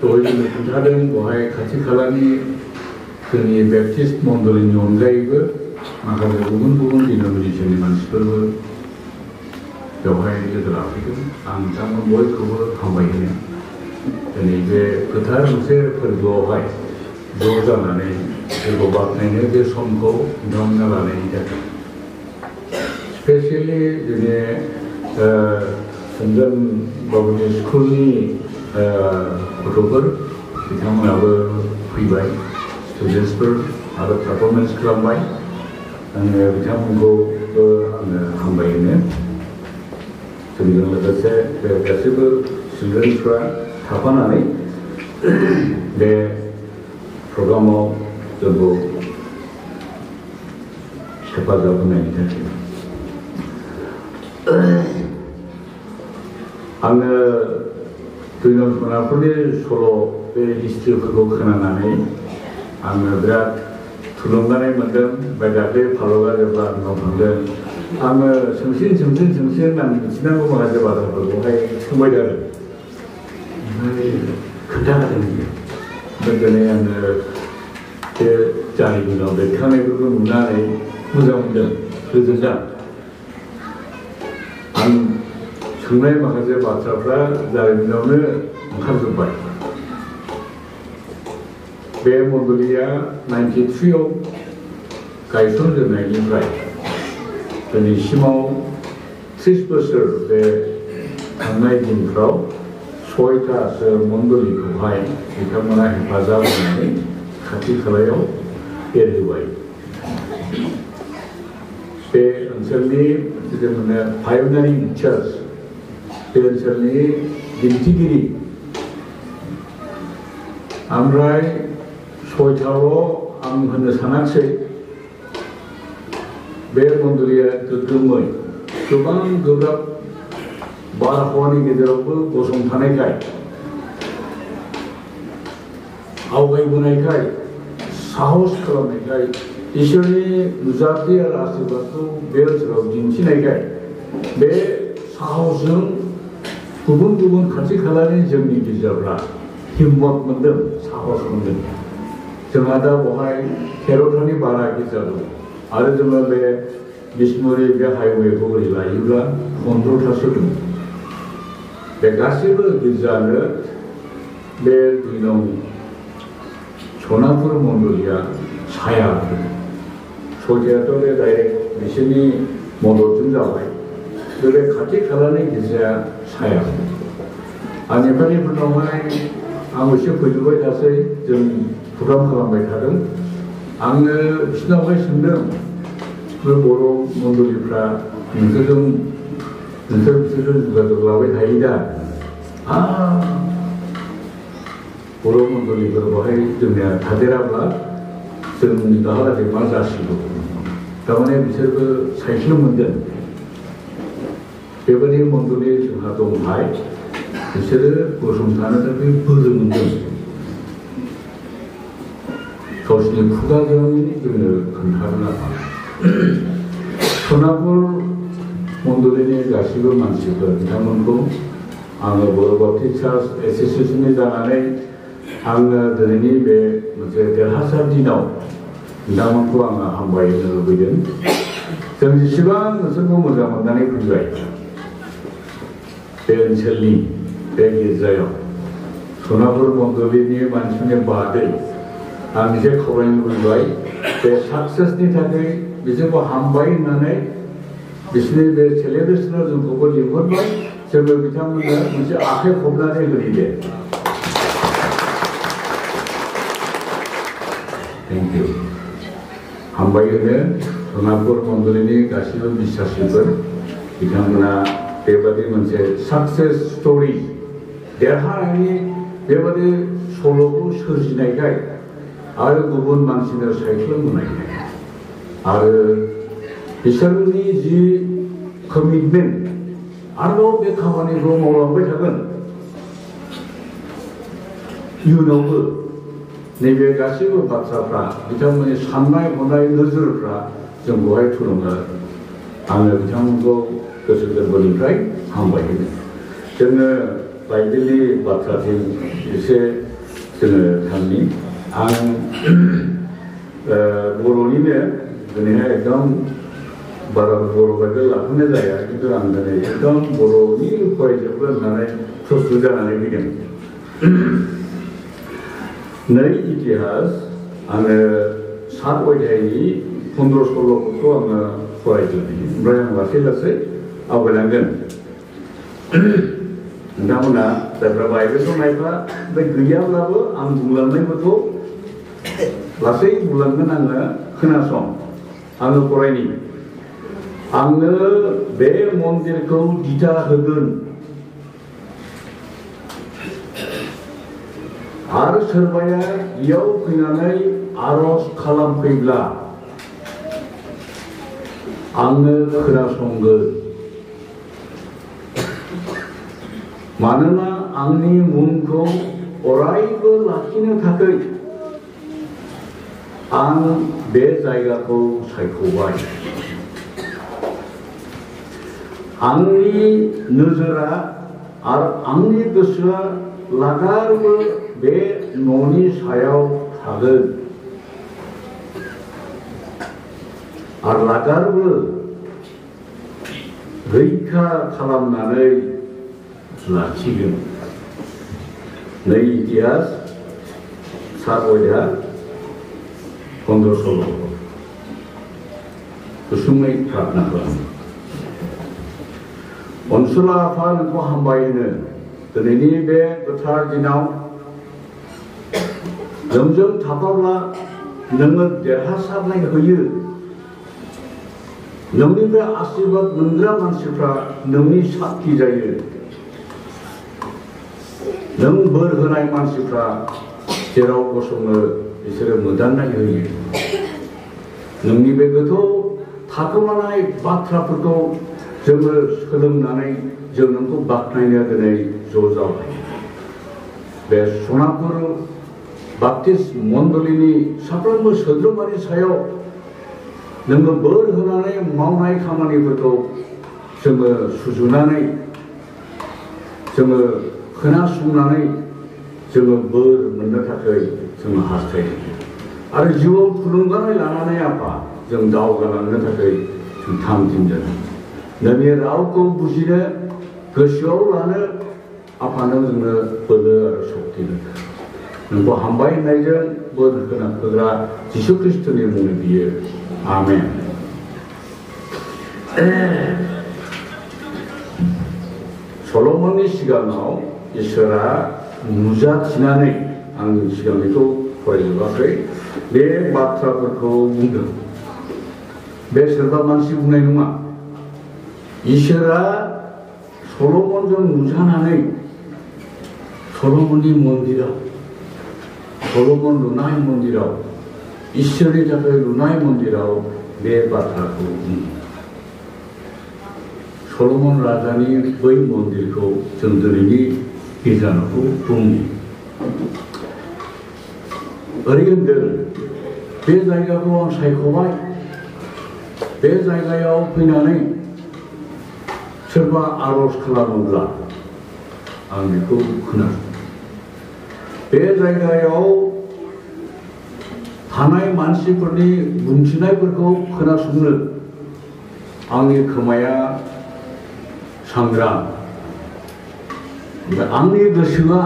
दहाय खोन्थादों बहाय खाथि खालानि जोंनि बेप्टिस्ट मण्डलिनि अनगायैबो माखासे गुबुन गुबुन डिनोमिनेसननि मानसिफोरबो बेवहाय लोगो लाफैदों। आं बिथांमोन बयखौबो हामबाय होनो दिनै बे गोथार मोनसे फोरबोआवहाय ज' जानानै सोरखौ बाख्नायनो बे समखौ बिथांमोना लानायनि थाखाय स्पेसियेलि जोंनि सन्जन बाबुनि स्कुलनि गथ'फोर बिथांमोनाबो फैबाय स्टुडेन्टसफोर आरो पारफरमेन्स खालामबाय। आङो बिथांमोनखौबो आङो हामबाय होनो जोंजों लोगोसे बे गासैबो चिल्ड्रेन्सफ्रा थाफानानै बे प्रग्रामाव जोंखौ हेफाजाब होनायनि थाखाय आङो दुइनम सनाफोरनि सल' बे हिस्ट्रिफोरखौ खोनानानै आङो बिराद थुलुंगानाय मोन्दों। ओमफ्राय दाख्लै फालुआ जेब्ला आंनाव थांदों आङो सोंसिन आं मिथिनांगौ माखासे बाथ्राफोरखौहाय सोंबाय थादों ओमफ्राय खोन्थाखादों। ओमफ्राय दिनै आङो बे जारिमिनाव बेरखांनायफोरखौ नुनानै मोजां मोनदों, गोजोनदों। आं सोंनाय माखासे बाथ्राफ्रा जारिमिनावनो ओंखारजोब्बाय। बे मण्डलिया 93 आव गायसनजेननायनिफ्राय दिनैसिमाव 30 बोसोर बे थांनाय दिनफ्राव 6थासो मण्डलिखौहाय बिथांमोना हेफाजाब होनानै खाथि खालायाव एरहोबाय। बे ओनसोलनि जोंनो पायनियारिं चार्च बे ओनसोलनि दिन्थिगिरि ओमफ्राय 6थाल' आं होननो सानाखिसै। बे मण्डलिया गोग्गोमै गोबां गोब्राब बारहावानि गेजेरावबो गसंथानायखाय आवगायबोनायखाय साहस खालामनायखाय इसोरनि नुजाथि आरो आशीर्बादखौ बे ओनसोलाव दिन्थिनायखाय बे साहसजों गुबुन गुबुन खाथि खालानि जोंनि गिर्जाफ्रा हिम्मत मोन्दों, साहस मोन्दों। जोंहा दा बहाय 13थानि बारा गिर्जा दं आरो जोङो बे बिष्णुरि बे हाइवेखौ ओरै लायोब्ला 15थासो दं। बे गासैबो गिर्जानो बे 2 नं सनापुर मण्डलिया साया होदों। 6थायाथ' बे डाइरेक्ट बिसोरनि मददजों जाबाय। बे खाथि खालानि गिर्जाया साया होदों। आं नेपालिफोरनावहाय आं एसे फैजोब्बाय थासै, जों प्रग्राम खालामबाय थादों। आङो बिसोरनावहाय सोंदों बे बर' मण्डलिफ्रा बिसोरजों जगाजग लाबाय थायो दा? बर' मण्डलिफोर बहाय जोंनिया थादेराब्ला जों दाहालागै मा जासिगौ? थारमाने बिसोरबो साइक्लुम मोनदों। बेबायदि मण्डलि जोंहा दंहाय बिसोरो गसंथानो थाखाय बोलो मोनदों। गावसिनि खुगाजों जोंनो खोन्थानो सनापुर मण्डलिनि गासैबो मानसिफोर बिथांमोनखौ आङो बर' बाप्टिस्ट चार्च एस'सिएशननि जानानै आङो दिनैनि बे मोनसे देरहासार दिनाव बिथांमोनखौ आङो हामबायनो लुबैदों। जों जेसेबां नोंसोरखौ मोजां मोननानै फैबाय बे ओनसोलनि बे गिर्जायाव सनापुर मण्डलिनि मानसिफोरनि बादै आं एसे खावलायनो लुबैबाय बे साक्सेसनि थाखाय बिसोरखौ हामबाय होननानै बिसोरनि बे सेलेब्रेसनाव जोंखौबो लिंहरबाय। जोङो बिथांमोननो मोनसे आखाइ खबनानै होनि दे। Thank you. हामबाय होनो सनापुर मण्डलिनि गासैबो बिश्वासिफोर बिथांमोना बेबादि मोनसे साक्सेस स्ट'रि देरहानायनि बेबादि सल'खौ सोरजिनायखाय आरो गुबुन मानसिनो साइक्लुम होनायखाय आरो बिसोरनि जि कमिटमेन्ट आरोबाव बे खामानिखौ मावलांबाय थागोन इयुनावबो। नैबे गासैबो बाथ्राफ्रा बिथांमोननि साननाय हनाय नोजोरफ्रा जोंखौहाय थुलुंगा। आङो बिथांमोनखौ गोसो गोरबोनिफ्राय हामबाय होनो। जोङो बाइबेलनि बाथ्राथिं एसे जोङो थांनि आं बर'निनो दिनैहाय एकदम बारा बर' बायदि लाफानाय जाया खिन्थु आं दिनै एकदम बर'नि फरायजोबगोन होननानै प्रस्टुत जानानै फैदों। नै इतिहास आङो 7 अध्यायनि 15-16 आङो फरायजोबदों ओमफ्राय आं लासै लासै आवगायलांगोन। नोंथांमोना जायफ्रा बाइबेलखौ नायबा बे गैयाब्लाबो आं बुंलांनायफोरखौ लासै बुंलांगोन आङो खोनासं आङो फरायनि आङो बे मन्दिरखौ दिथा होगोन आरो सोरबाया बेयाव फैनानै आरज खालामफैब्ला आङो खोनासंगोन मानोना आंनि मुंखौ अरायबो लाखिनो थाखाय आं बे जायगाखौ सायख'बाय। आंनि नोजोरा आरो आंनि गोसोआ लागारबो बे न'नि सायाव थागोन आरो लागारबो रैखा खालामनानै लाखिगोन। नै इतिहास 7 अध्याय 15-16 गुसुङै प्रार्थना खालाम। अनसुला आफा नोंखौ हामबाय होनो दिनैनि बे गोथार दिनाव जोंजों थाफाब्ला नोङो देरहासारनाय होयो। नोंनिफ्राय आशीर्बाद मोनग्रा मानसिफ्रा नोंनि साखी जायो। नों बोर होनाय मानसिफ्रा जेराव गसङो बिसोरो मोदाननाय होयो। नोंनि बे गोथौ थाखोमानाय बाथ्राफोरखौ जोङो सोलोंनानै जों नोंखौ बाख्नायनो दिनै ज' जाबाय। बे सनापुर बाप्टिस्ट मण्डलीनि साफ्रोमबो सोद्रोमानि सायाव नोङो बोर होनानै मावनाय खामानिफोरखौ जोङो सुजुनानै जोङो खोनासंनानै जोङो बोर मोननो थाखाय जोङो हास्थायो आरो जिउआव थुलुंगानाय लानानै आफा जों दावगालांनो थाखाय जों थामथिम जादों। नोंनि रावखौ बुजिनो गोसोआव लानो आफानो जोंनो बोलो आरो सक्ति होदों। नोंखौ हामबाय होननायजों बोर होग्रा जिसु ख्रिस्ट'नि मुङै बियो आमेन। सल'मननि सिगाङाव इसोरा नुजाथिनानै आं सिगांनिखौ फरायजोबाखै बे बाथ्राफोरखौ बुंदों। बे सोरबा मानसि बुंनाय नङा। इसोरा सल'मनजों नुजानानै सल'मननि मन्दिराव सल'मन लुनाय मन्दिराव इसोरनि थाखाय लुनाय मन्दिराव बे बाथ्राखौ बुङो। सल'मन राजानि बै मन्दिरखौ जों दिनैनि गिर्जाखौ बुङो। ओरै होनदों बे जायगाखौ आं सायख'बाय। बे जायगायाव फैनानै सोरबा आरज खालामोब्ला आं बेखौ खोनासङो। बे जायगायाव थानाय मानसिफोरनि बुंथिनायफोरखौ खोनासंनो आंनि खोमाया सांग्रां। आंनि गोसोआ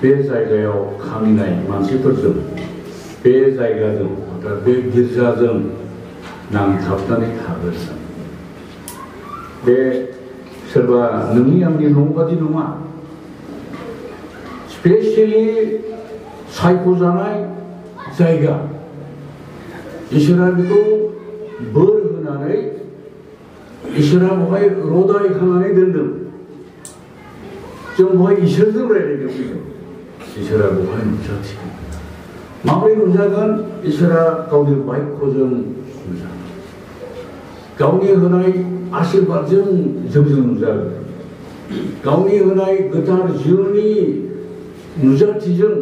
बे जायगायाव खामिनाय मानसिफोरजों बे जायगाजों बे गिर्जाजों नांथाबनानै थागोन। बे सोरबा नोंनि आंनि न' बादि नङा। स्पेसियेलि सायख'जानाय जायगा। इसोरा बेखौ बोर होनानै इसोरा बेवहाय रदाय खानानै दोनदों। जों बेवहाय इसोरजों रायज्लायनो फैदों। इसोरा बेवहाय नुजाथिगोन। माबोरै नुजागोन? इसोरा गावनि बाक्यजों नुजागोन। गावनि होनाय आशीर्बादजों जोंजों नुजागोन। गावनि होनाय गोथार जिउनि नुजाथिजों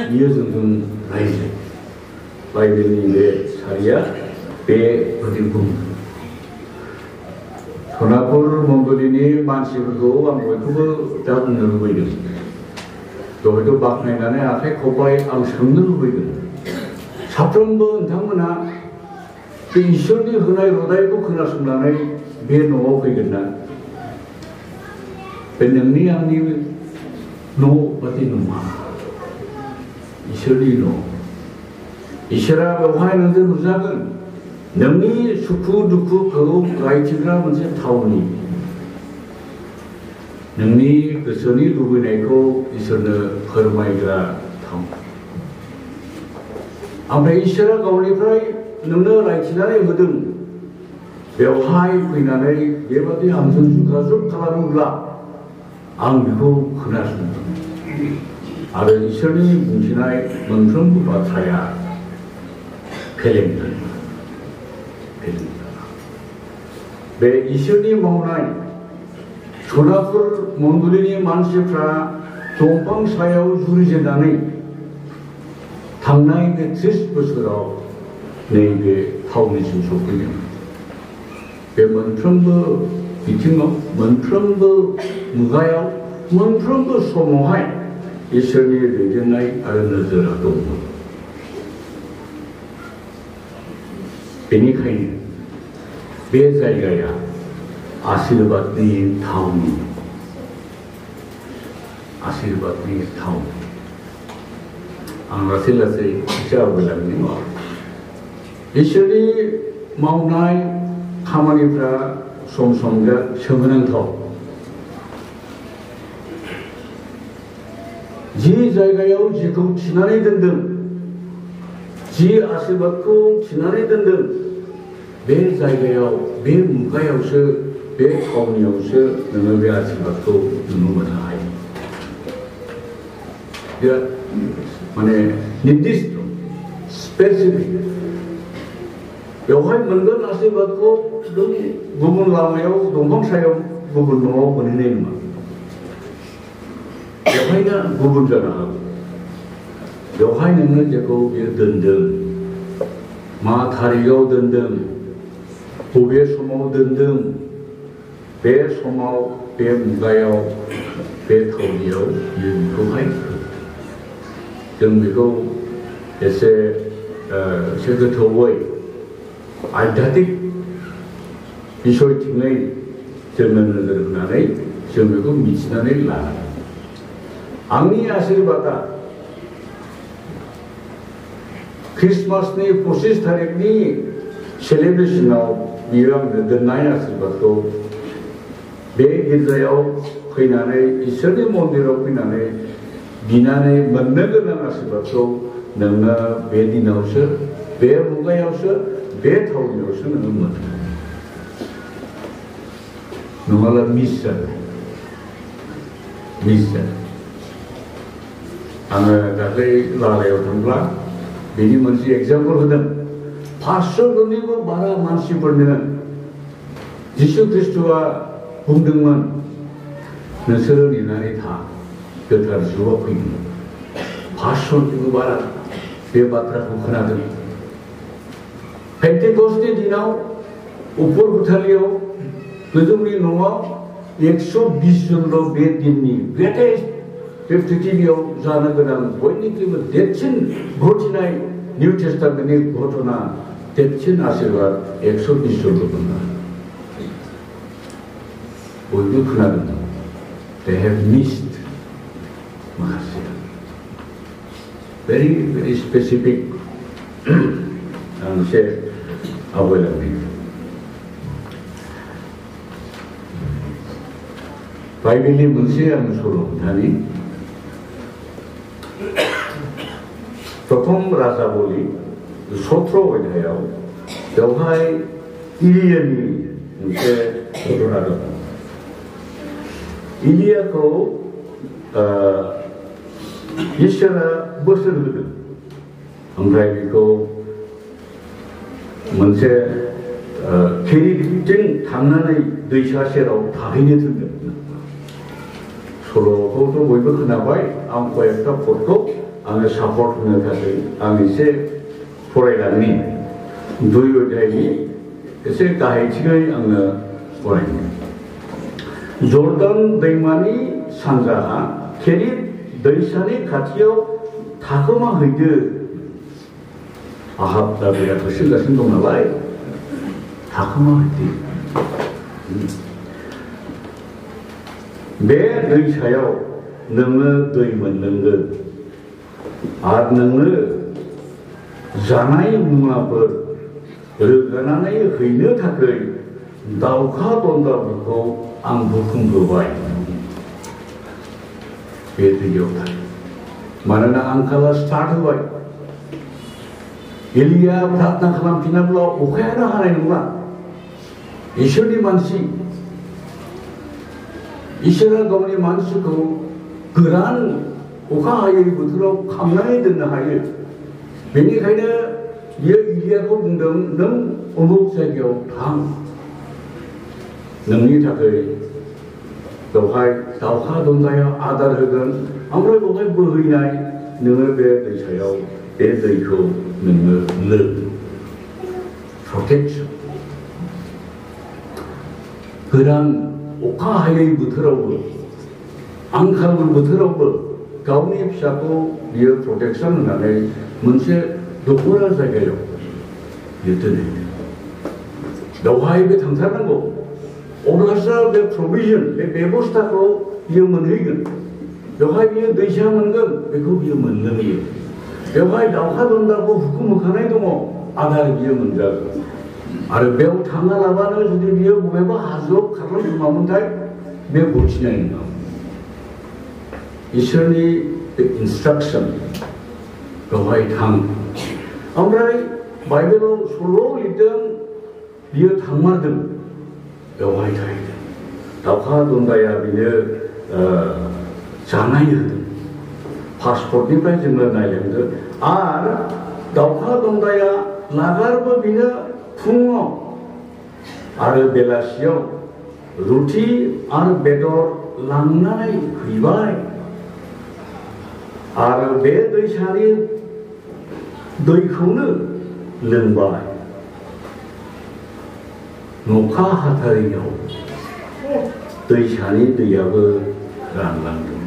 बियो जोंजों रायज्लायो। बाइबेलनि बे सारिया बेबादि बुङो। सनापुर मण्डलीनि मानसिफोरखौ आं बयखौबो दा बुंनो लुबैदों। बेवहायथ' बाख्नायनानै आखाइ खब्बाय आं सोंनो लुबैगोन साफ्रोमबो नोंथांमोना बे इसोरनि होनाय रदायखौ खोनासंनानै बे न'आव फैगोन ना बे नोंनि आंनि न' बादि नङा इसोरनि न' इसोरा बेवहाय नोंजों नुजागोन नोंनि सुखु दुखुखौ रायथिग्रा मोनसे थावनि नोंनि गोसोनि लुबैनायखौ इसोरनो फोरमायग्रा थाव ओमफ्राय इसोरा गावनिफ्राय नोंनो रायथिनानै होदों बेवहाय फैनानै बेबादि आंजों जुगाजुग खालामोब्ला आं बेखौ खोनासंगोन आरो इसोरनि बुंथिनाय मोनफ्रोमबो बाथ्राया फेलें जाया बे इसोरनि मावनाय सनापुर मण्डलीनि मानसिफ्रा दंफां सायाव जुरिजेननानै थांनाय बे 30 बोसोराव नैबे थावनिसिम सफैदों बे मोनफ्रोमबो बिथिङाव मोनफ्रोमबो मुगायाव मोनफ्रोमबो समावहाय इसोरनि दैदेननाय आरो नोजोरा दंमोन बेनिखायनो बे जायगाया आशीर्वादनि थावनि आं लासै लासै एसे आवगायलांनि इसोरनि मावनाय खामानिफ्रा सम सम सोमोनांथाव जि जायगायाव जिखौ थिनानै दोनदों जि आशीर्वादखौ थिनानै दोनदों बे जायगायाव बे मुगायावसो बे थावनियावसो नोङो बे आशीर्वादखौ नुनो मोननो हायो बिराद माने निर्दिष्ट स्पेसिफिक बेवहाय मोनगोन आशीर्वादखौ नों गुबुन लामायाव दंफां सायाव गुबुन न'आव मोनहैनाय नङा बेवहायनो गुबुन जानो हागौ बेवहाय नोङो जेखौ बियो दोनदों मा थारिखआव दोनदों बबे समाव दोनदों बे समाव बे मुगायाव बे थावनियाव बियो बेखौहाय जों बेखौ एसे गोथौयै आध्यात्मिक बिसयथिङै जोङो नोजोर होनानै जों बेखौ मिथिनानै लानांगोन आंनि आशीर्वादा क्रिसमासनि 25 तारिखनि सेलिब्रेशनाव बियो आंनो दोननाय आशीर्वादखौ बे गिर्जायाव फैनानै इसोरनि मन्दिराव फैनानै बिनानै मोननो गोनां आशीर्वादखौ नोङो बे दिनावसो बे मुगायावसो बे थावनियावसो नोङो मोनो नङाब्ला मिस जागोन आङो दाख्लै लालायाव थांब्ला बेनि मोनसे एग्जाम्पल होदों 500 जननिबो बारा मानसिफोरनो जिसु ख्रिस्ट'आ बुंदोंमोन नोंसोरो नेनानै था गोथार जिउआ फैगोन 500निबो बारा बे बाथ्राखौ खोनादों पेन्टेकस्टनि दिनाव उपर हुथालियाव गोजौनि न'आव 120 जनल' बे दिननि ग्रेटेस्ट बे पृथिबियाव जानो गोनां बयनिख्रुइबो देरसिन घटिनाय निउ टेस्टामेन्टनि घटना देरसिन आशीर्वाद 120 जनल' मोना बयबो खोनादों they have missed माखासे very very specific आं एसे आवगायलांनि बाइबेलनि मोनसे आं सल' खोन्थानि प्रथम राजाबलि 17 अध्यायाव बेवहाय इलियानि मोनसे घटना दं इलियाखौ इसोरा बोसोन होदों ओमफ्राय बेखौ मोनसे केरिबथिं थांनानै दैसा सेराव थाहैनो थिनदों सल'खौथ' बयबो खोनाबाय आं कयेकथा पदखौ आङो सापर्ट होनो थाखाय आं एसे फरायलांनि 2 अध्यायनि एसे गाहायथिङै आङो फरायनो जर्दान दैमानि सानजाहा केरिब दैसानि खाथियाव थाखोमा हैदो आहाब दाबियाथ' सोलिगासिनो दं नालाय थाखोमा हैदो बे दैसायाव नोङो दै मोनलोंगोन आरो नोंनो जानाय मुवाफोर रोगानानै हैनो थाखाय दावखा दन्दाफोरखौ आं बुथुमहोबाय बे दैयाव थायो मानोना आंखाला स्टार्ट होबाय एलिया प्रार्थना खालामफिनाब्ला अखायानो हानाय नंला इसोरनि मानसि इसोरा गावनि मानसिखौ गोरान अखा हायै बोथोराव खामनानै दोननो हायो बेनिखायनो बियो एलियाखौ बुंदों नों अमुक जायगायाव थां नोंनि थाखाय बेवहाय दावखा दन्दाया आदार होगोन ओमफ्राय बेवहाय बोहैनाय नोङो बे दैसायाव बे दैखौ नोङो लों प्रटेक्शन गोरान अखा हायै बोथोरावबो आंखाल बोथोरावबो गावनि फिसाखौ बियो प्रटेक्शन होनानै मोनसे दख'रा जायगायाव बियो दोनहैयो बेवहाय बे थांथारनांगौ अब्लासो बे प्रभिजन बे बेबस्थाखौ बियो मोनहैगोन बेवहाय बियो दैसा मोनगोन बेखौ बियो मोनलोङो बेवहाय दावखा दन्दाखौ हुकुम होखानाय दङ आदार बियो मोनजागोन आरो बेयाव थाङालाबानो जुदि बियो बबेबा हाजोआव खारलांगोमामोनथाय बे बुथिनाय नङा इसोरनि इन्सट्राक्सन बेवहाय थां ओमफ्राय बाइबेलाव सल' लिरदों बियो थांमारदों बेवहाय थाहैदों दावखा दन्दाया बिनो जानाय होदों पासपर्टनिफ्राय जोङो नायलांदों आरो दावखा दन्दाया लागारबो बिनो फुङाव आरो बेलासियाव रुटि आरो बेदर लांनानै हैबाय आरो बे दैसानि दैखौनो लोंबाय अखा हाथारियाव दैसानि दैयाबो रानलांदों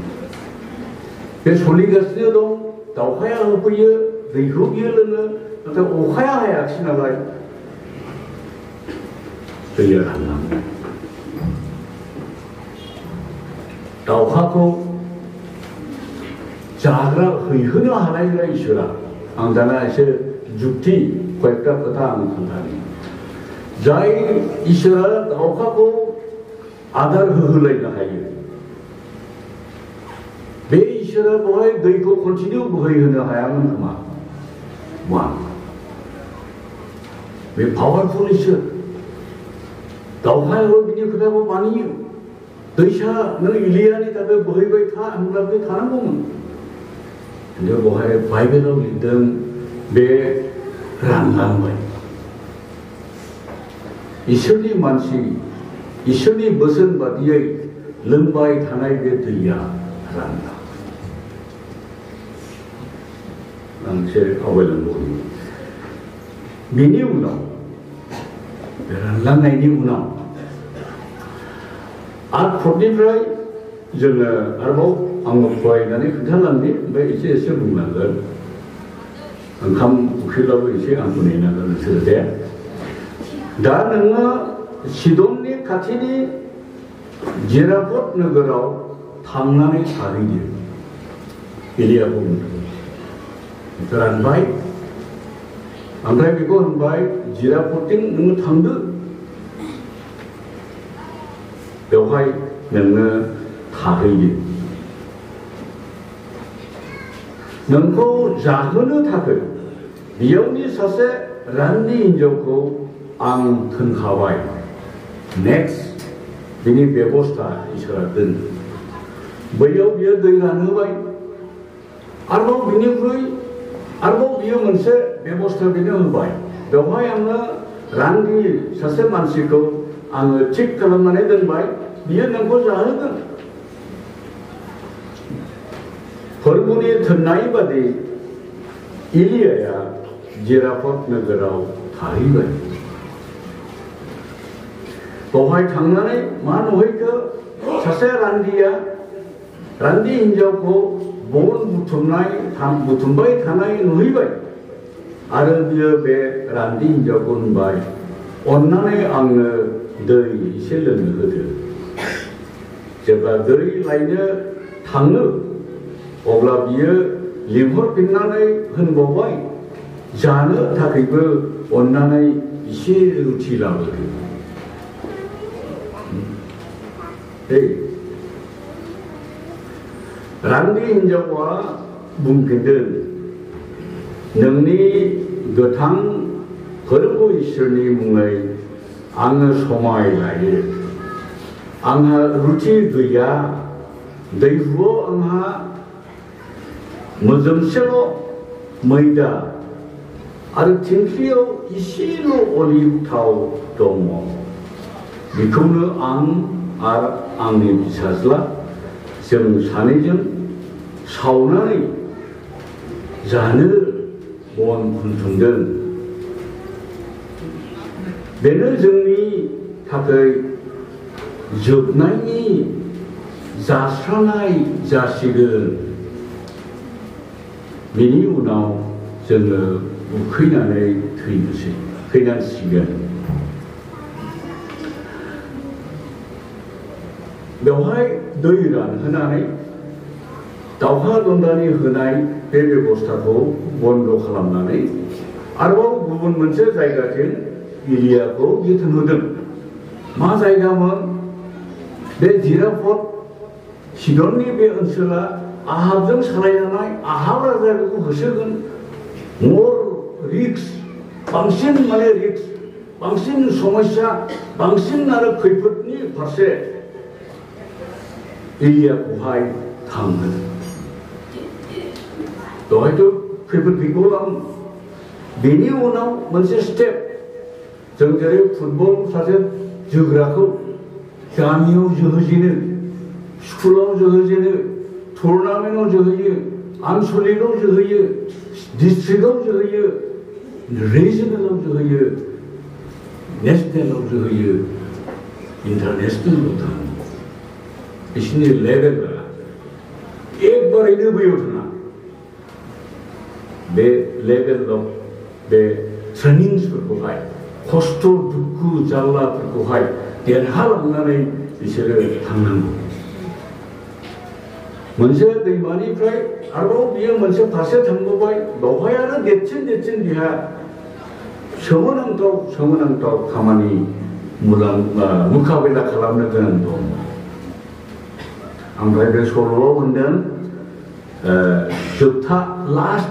बे सोलिगासिनो दं दावखाया होफैयो दैखौ बियो लोङो नाथाय अखाया हायाखिसै नालाय दैया रानलांदों दावखाखौ जाग्रा हैहोनो हानाय नङा इसोरा आं दाना एसे जुक्ति कयेकटा खोथा आं खोन्थानि जाय इसोरा दावखाखौ आदार होहोलायनो हायो बे इसोरा बेवहाय दैखौ कन्टिनिउ बोहैहोनो हायामोन खोमा मा बे पावारफुल इसोर दावखायाबो बिनि खोथाखौ मानियो दैसा नों एलियानि थाखाय बोहैबाय था होनब्ला बे थानांगौमोन खिन्थु बेवहाय बाइबेलाव लिरदों बे रानलांबाय इसोरनि मानसि इसोरनि बोसोन बादियै लोंबाय थानाय बे दैया रानलांबाय आं एसे आवगायलांबावनि बेनि उनाव रानलांनायनि उनाव आटफर्टनिफ्राय जोङो आरोबाव आङो फरायनानै खोन्थालांनि ओमफ्राय एसे बुंनांगोन ओंखाम उखैब्लाबो एसे आंखौ नेनांगोन नोंसोरो दे दा नोङो सिदननि खाथिनि जेरापट नोगोराव थांनानै थाहैदो एलियाखौ बुंदों रानबाय ओमफ्राय बेखौ होनबाय जेरापटथिं नोङो थांदो बेवहाय नोङो थाहैयो नोंखौ जाहोनो थाखाय बेयावनि सासे रान्नि हिन्जावखौ आं थोनखाबाय नेक्स्ट बिनि बेबस्था इसोरा दोनो बैयाव बियो दै रानहोबाय आरोबाव बिनिख्रुइ आरोबाव बियो मोनसे बेबस्था बेनो होबाय बेवहाय आङो रान्नि सासे मानसिखौ आङो थिक खालामनानै दोनबाय बियो नोंखौ जाहोगोन फोरबुनि थोननाय बादि एलियाया जेरापट नोगोराव थाहैबाय बेवहाय थांनानै मा नुहैखो सासे रान्दिया रान्दि हिन्जावखौ 뭔 무tumbai थानाय नुहैबाय आरो बियो बे रान्दि हिनजावखौ नुबाय अन्नानै आंनो दै एसे लोंनो होदो जेब्ला दै लायनो थाङो अब्ला बियो लिंहरफिननानै होनबावबाय जानो थाखायबो अन्नानै एसे रुथि लाबोदो रान्दि हिनजावा बुंफिनदों नोंनि गोथां फोरबो इसोरनि मुङै आङो समाय लायो आंहा रुथि गैया दैहुआव आंहा मोजोमसेल' मैदा आरो थिंख्लियाव इसेल' अलिभ थाव दङ बेखौनो आं आरो आंनि फिसाज्ला जों सानैजों सावनानै जानो बन खुन्थुमदों बेनो जोंनि थाखाय जोबनायनि जास्रानाय जासिगोन बेनि उनाव जोङो उखैनानै थैनांसिगोन बेवहाय दै रानहोनानै दावहा दन्दानि होनाय बे बेबस्थाखौ बन्द खालामनानै आरोबाव गुबुन मोनसे जायगाथिं इलियाखौ बिथोन होदों मा जायगामोन बे जिराफत सिदननि बे ओनसोला आहाबजों सालायजानाय आहाब राजाखौ होसोगोन मर रिक्स बांसिन माने रिक्स बांसिन समस्या बांसिन आरो खैफोदनि फारसे इलियाखौहाय थांगोन दहायथ' खैफोद गैगौलां बेनि उनाव मोनसे स्टेप जों जेरै फुटबल सासे जोग्राखौ गामियाव जोहोजेनो स्कुलाव जोहोजेनो टुर्नामेन्टआव जोहोयो आनसलिकआव जोहोयो डिस्ट्रिक्टआव जोहोयो रिजनेलाव जोहोयो नेशनेलाव जोहोयो इन्टारनेशनेलाव थाङो बिसोरनि लेभेला एकबारैनो बैयाव थाङा बे लेभेलाव बे ट्रेनिंसफोरखौहाय खस्थ' दुखु जारलाफोरखौहाय देरहालांनानै बिसोरो थांनांगौ मोनसे दैमानिफ्राय आरोबाव बियो मोनसे फारसे थांबावबाय बेवहाय आरो देरसिन बिहा सोमोनांथाव खामानि मुखाबिला खालामनो गोनां दं ओमफ्राय बे सल'आव होनदों जोबथा लास्ट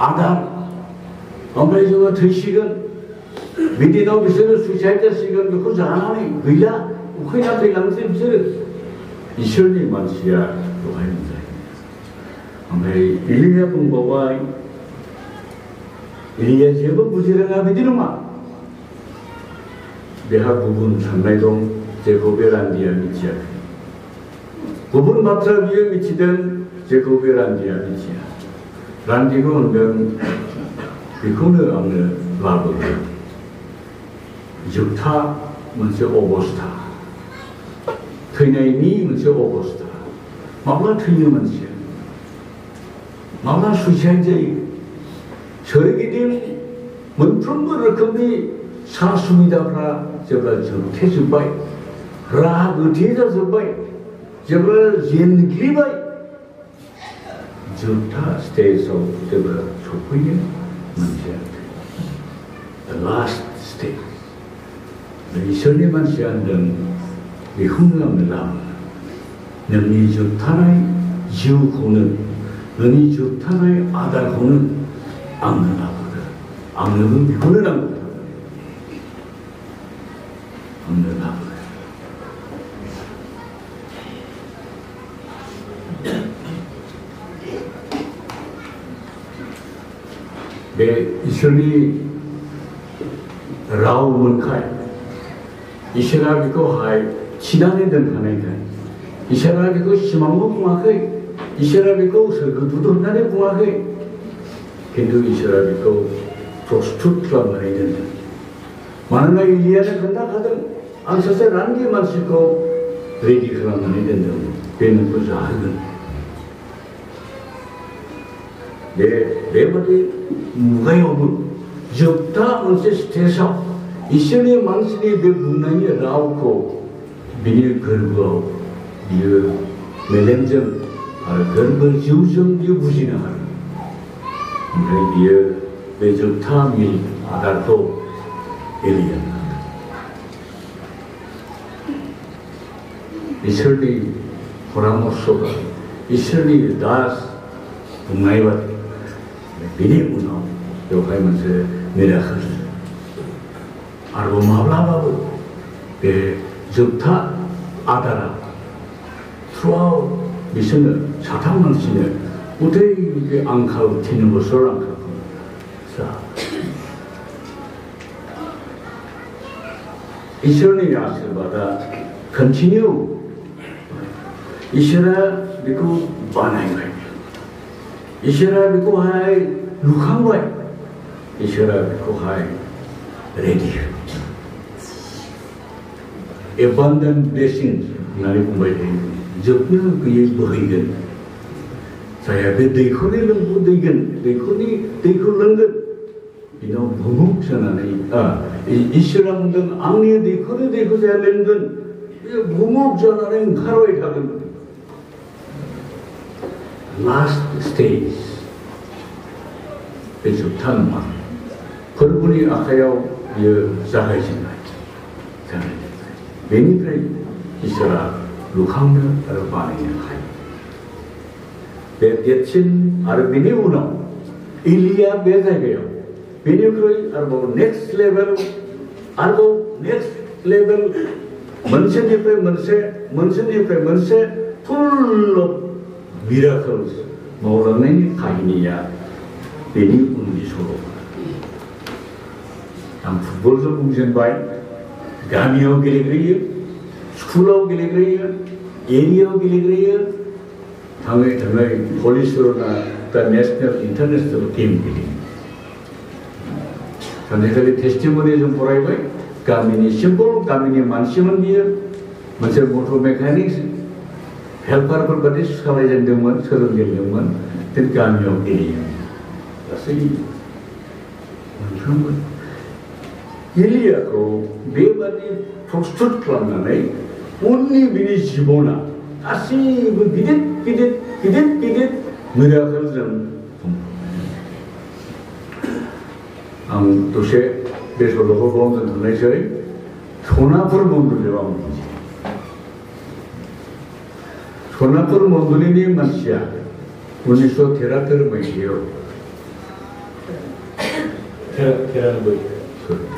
आदार ओमफ्राय जोङो थैसिगोन बिदिनाव बिसोरो सुइसाइड जासिगोन बेखौ जानानै गैला उखैना थैलांसै बिसोरो इसोरनि मानसिया बेवहाय नुजायो ओमफ्राय इलिया बुंबावबाय इलिया जेबो बुजिरोङा बिदि नङा बेहा गुबुन साननाय दं जेखौ बे रान्दिया मिथियाखै गुबुन बाथ्रा बियो मिथिदों जेखौ बे रान्दिया मिथिया रान्दिखौ होनदों बेखौनो आंनो लाबोगोन जोबथा मोनसे अबस्था थैनायनि मोनसे अबस्था माब्ला थैयो मानसिया माब्ला सुइसाइड जायो सोरगिदिं मोनफ्रोमबो रोखोमनि सा सुबिदाफ्रा जेब्ला जोबथेजोब्बाय राहा गोथे जाजोब्बाय जेब्ला जेनग्लिबाय जोबथा स्टेजाव जेब्ला सफैयो मानसिया लास्ट स्टेज इसोरनि मानसिया होनदों बेखौनो आंनो लाबो नोंनि जोबथानाय जिउखौनो नोंनि जोबथानाय आदारखौनो आंनो लाबोगोन आंनोबो बेखौनो नांगौ आंनो लाबोगोन बे इसोरनि राव मोनखाय इसोरा बेखौहाय थिनानै दोनखानायखाय इसोरा बेखौ सिमांबो बुङाखै इसोरा बेखौ सोरगो दुद्रुनानै बुङाखै खिन्थु इसोरा बेखौ प्रस्तुत खालामनानै दोनदों मानोना इलियानो खोन्थाखादों आं सासे रान्दि मानसिखौ रेडि खालामनानै दोनदों बे नोंखौ जाहोगोन बेबादि मुगायावबो जोबथा मोनसे स्टेजाव इसोरनि मानसिनि बे बुंनायनि रावखौ बिनि गोरबोआव बियो मेलेमजों आरो गोरबो जिउजों बियो बुजिनो हादों। ओमफ्राय बियो बे जोबथा मिल आदारखौ एलिया इसोरनि परामर्शखौ इसोरनि दास बुंनाय बादि बिनि उनाव बेवहाय मोनसे मिराकल आरोबाव माब्लाबाबो बे जोबथा आदारा थ्रुआव बिसोरनो साथाम मानसिनो उदै बे आंखाल 3 बोसोर आंखालखौ इसोरनि आशीर्वादा कन्टिनिउ इसोरा बेखौ बानायबाय इसोरा बेखौहाय लुखांबाय इसोरा बेखौहाय रेडि एबान्डेन्ट ब्लेसिं होननानै बुंबाय थायो जोबनो गैयै बोहैगोन जायहा बे दैखरनि लोंखौ दैगोन दैखरनि दैखौ लोंगोन बिनाव भुमुक जानानै इसोरा बुंदों आंनि दैखरनि दैखौ जाय लोंगोन बे भुमुक जानानै ओंखारबाय थागोन। लास्ट स्टेज बे जोबथा नङा फोरबोनि आखायाव बियो जागायजेननाय बेनिफ्राय इसोरा लुखांनो आरो बानायनो हायो बे देरसिन आरो बेनि उनाव एलिया बे जायगायाव बेनिख्रुइ आरोबाव नेक्स्ट लेभेल मोनसेनिफ्राय मोनसे फुल अफ मिराकल्स मावलांनायनि काहिनिया बेनि उननि सल'। आं फुटबलजों बुंजेनबाय गामियाव गेलेग्रोयो स्कुलाव गेलेग्रोयो एरियायाव गेलेग्रोयो थाङै थाङै हलिचरना दा नेसनेल इन्टारनेसनेल गेम गेलेयो सानसेखालि टेस्टिमनि जों फरायबाय गामिनि सिम्पल गामिनि मानसिमोन बियो मोनसे मटर मेकानिक्स हेल्पारफोर बादि सालायजेनदोंमोन सोलोंजेनदोंमोन जों गामियाव गेलेयो गासै मोनफ्रोमबो एलियाखौ बेबादि प्रस्तुत खालामनानै उननि बिनि जिबना गासैबो गिदिर मिराकलजों आं दसे बे सल'खौ बावनो दोनथ'नायसै सनापुर मन्दिराव आं बुंसै सनापुर मन्दिरनि मानसिया 1973 मायथाइयाव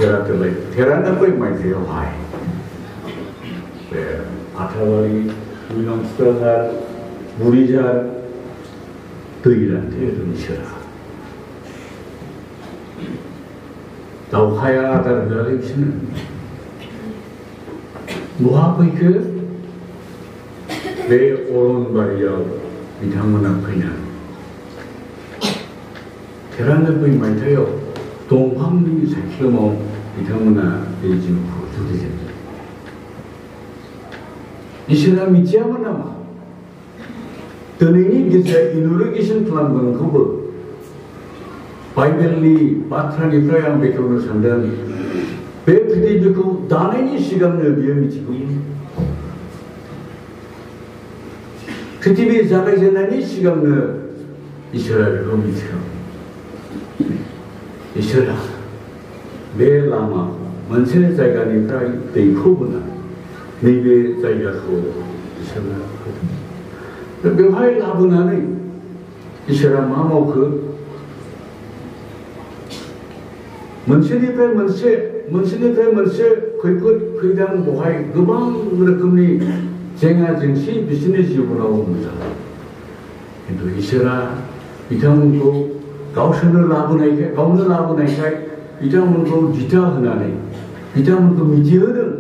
93 मायथाइयावहाय बे आथाबारि दुइनंस्टार बुरिजार दै रानथे इसोरा दावखाया आदार होआलै बिसोरनो बहा फैखो बे अरनबारियाव बिथांमोना फैनानै 93 मायथाइयाव दंफांनि सायख्लुमाव बिथांमोना बे जिउखौ जुरिजेनदों। इसोरा मिथियामोन नामा दिनैनि गिर्जा इन'ग्रेसन खालामगोनखौबो बाइबेलनि बाथ्रानिफ्राय आं बेखेवनो सानदों बे पृथ्वीखौ दानायनि सिगांनो बियो मिथिगौमोन पृथ्वी जागायजेननायनि सिगांनो इसोरा बेखौ मिथिगौ इसोरा बे लामा मोनसे जायगानिफ्राय दैखौ बोनानै नैबे जायगाखौ इसोरा बेवहाय लाबोनानै इसोरा मा मावखो मोनसेनिफ्राय मोनसे खैफोद खैदां बहाय गोबां रोखोमनि जेंना जेंसि बिसोरनि जिबनाव नुजाबाय खिन्थु इसोरा बिथांमोनखौ गावनो लाबोनायखाय बिथांमोनखौ दिथा होनानै बिथांमोनखौ मिथिहोदों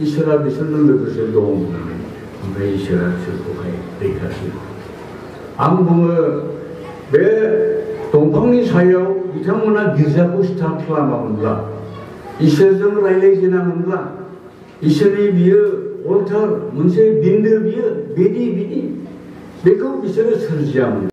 इसोरा बिसोरजों लोगोसे दं होननानै ओमफ्राय इसोरा बिसोरखौहाय रैखाथि आं बुङो बे दंफांनि सायाव बिथांमोना गिर्जाखौ स्टार्ट खालामामोनब्ला इसोरजों रायज्लायजेनामोनब्ला इसोरनि बियो अल्टार मोनसे बिन्दो बियो बिदि बेखौ बिसोरो सोरजियामोन।